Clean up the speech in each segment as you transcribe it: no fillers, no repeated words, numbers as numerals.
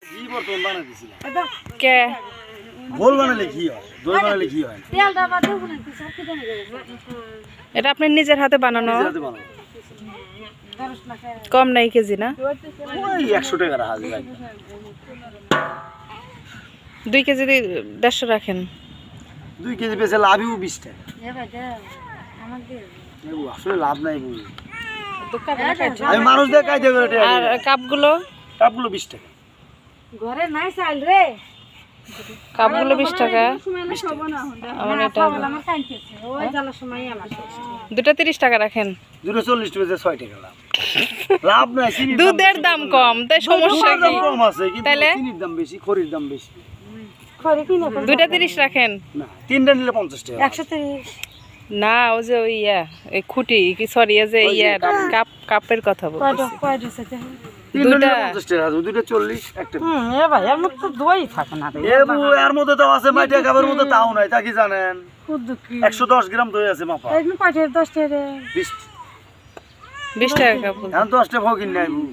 ঘি বর্তমান বানাই দিছিলাম। কে ঘোল বানালে ঘি হয়, দই বানালে ঘি হয় না। এটা আপনি নিজের হাতে বানানো? নিজের হাতে বানাবো। কম নাই কেজি না? ওই 100 টাকা হাজির রাখবেন। 2 কেজি 150 রাখেন। 2 কেজি বেচে লাভই 20 টাকা। আসলে লাভ নাই বুঝি। আমি মানুষদের কাইতে করে টাকা আর দিই। কাপগুলো? কাপগুলো 20 টাকা। ঘরে নাই চাল রে, কাপগুলো 20 টাকা। আমার এটা ওই জ্বালার সময় আমার দুটো 30 টাকা রাখেন। দুটো 40 টাকা 6 টাকা লাভ। লাভ নাই, চিনির দুধের দাম কম, তাই সমস্যা দাম কি? কম আছে কিন্তু তাইলে? চিনির দাম বেশি, খড়ির দাম বেশি। ঘরে কিনে দুটো 30 রাখেন। না, তিনটা নিলে 50 টাকা। 130 না, ও যে ওই এই খুঁটি কি সরি যে কাপের কথা বলছি। কয়টা সেটা তিনটা নিলে দুইটা। 50 টাকা, দুটো 40 একটা। এ ভাই এর মধ্যে তো দই থাকে না রে, এ বউ এর মধ্যে তো আছে মাইটা কাপের মধ্যে তাও নাই, তা কি জানেন? খুদ কি 110 গ্রাম দই আছে মাপা। এই কয়টা 10 টাকা রে 20 টাকা কাপ। এখন 10 টাকা ফকির নাই বউ।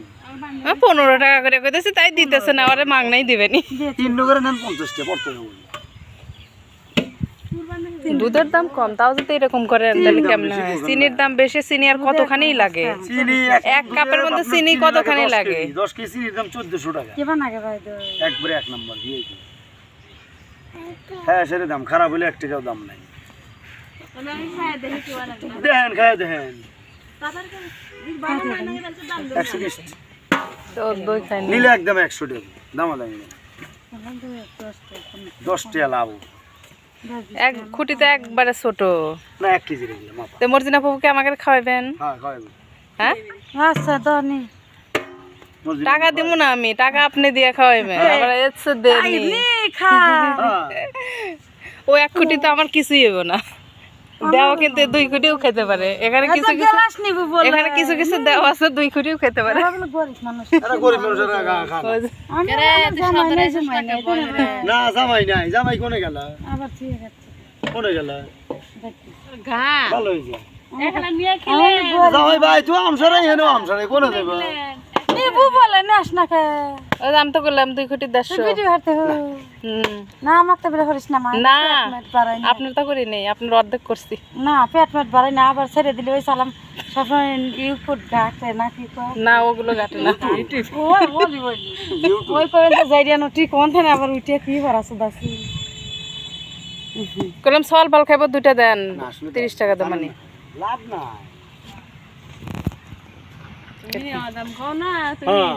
15 টাকা করে কইতেছি, তাই দিতেছে না, ওরে মাগনাই দিবেনি। 3 করে নেন 50 টাকা পড়তে হবে। দুধের দাম কম, তাও যদি এরকম করেন তাহলে কেমন হয়? চিনির দাম বেশি, চিনি আর কতখানি লাগে? চিনি এক কাপের মধ্যে চিনি কতখানি লাগে? 10 কেজি চিনির দাম 1400 টাকা। কি বানাগে ভাই দই একবারে এক নাম্বার দিয়ে দিই। হ্যাঁ সেটা দাম খারাপ হলে 1 টাকাও দাম নাই। দেখেন খায় দেখেন 120 তো দই খাই না। নিলে একদম 100 টাকা দামাদামি নেই। 10 টাকা লাভ। এক খুঁটিতে একবারে ছোট। না 1 কেজি রেখে মাপা। তো মর্জিনা বাবুকে আমাকে খাওয়াবেন? হ্যাঁ খাওয়াবো। হ্যাঁ, আচ্ছা দনি টাকা দিব না আমি, টাকা আপনি দিয়ে খাওয়াবেন। আবার এসে দেননি। খা হ্যাঁ ও এক খুঁটি তো আমার কিছুই হইব না। দেওয়া কিন্তু 2 খুঁটিও খেতে পারে। এখানে কিছু কিছু গ্লাস নিব বলে এখানে কিছু কিছু দেওয়া আছে 2 খুঁটিও খেতে পারে। বলে গরিব মানুষ এরা গরিব মানুষেরা খায় না। ওই যে- আমি জামাই নাই জামাই নাই না জামাই নাই, জামাই কোনে গেল? আবার ঠিক আছে কোনে গেল? ভালো হয়েছে। এখানে নিয়ে খেলে জামাই ভাই তুই আমসারাই হেন আমসারাই কোনে দেব? নিবু বলে নাস না কে ওই যে আমি তো করলাম 2 খুঁটি 150। ভিডিও হাতে না আমাকে তো বলে করিস না মা না, পেট বাড়াই না আপনার তো করি নেই, আপনার অর্ধেক করছি। না পেট বাড়াই না আবার ছেড়ে দিলে ওই সালাম সবসময় ইউপুট ঘাটে না কি কয় না, ওগুলো কাটে না। ওই বলি ওই পর্যন্ত যাইরিয়ানো ঠিক কোন থানে আবার উঠে কি ভরাছে দাসি করলাম সল ফল খাইব 2টা দেন, না, আসলে 30 টাকা দাম মানে। লাভ নাই। তুমি আদম খাও না হ্যাঁ।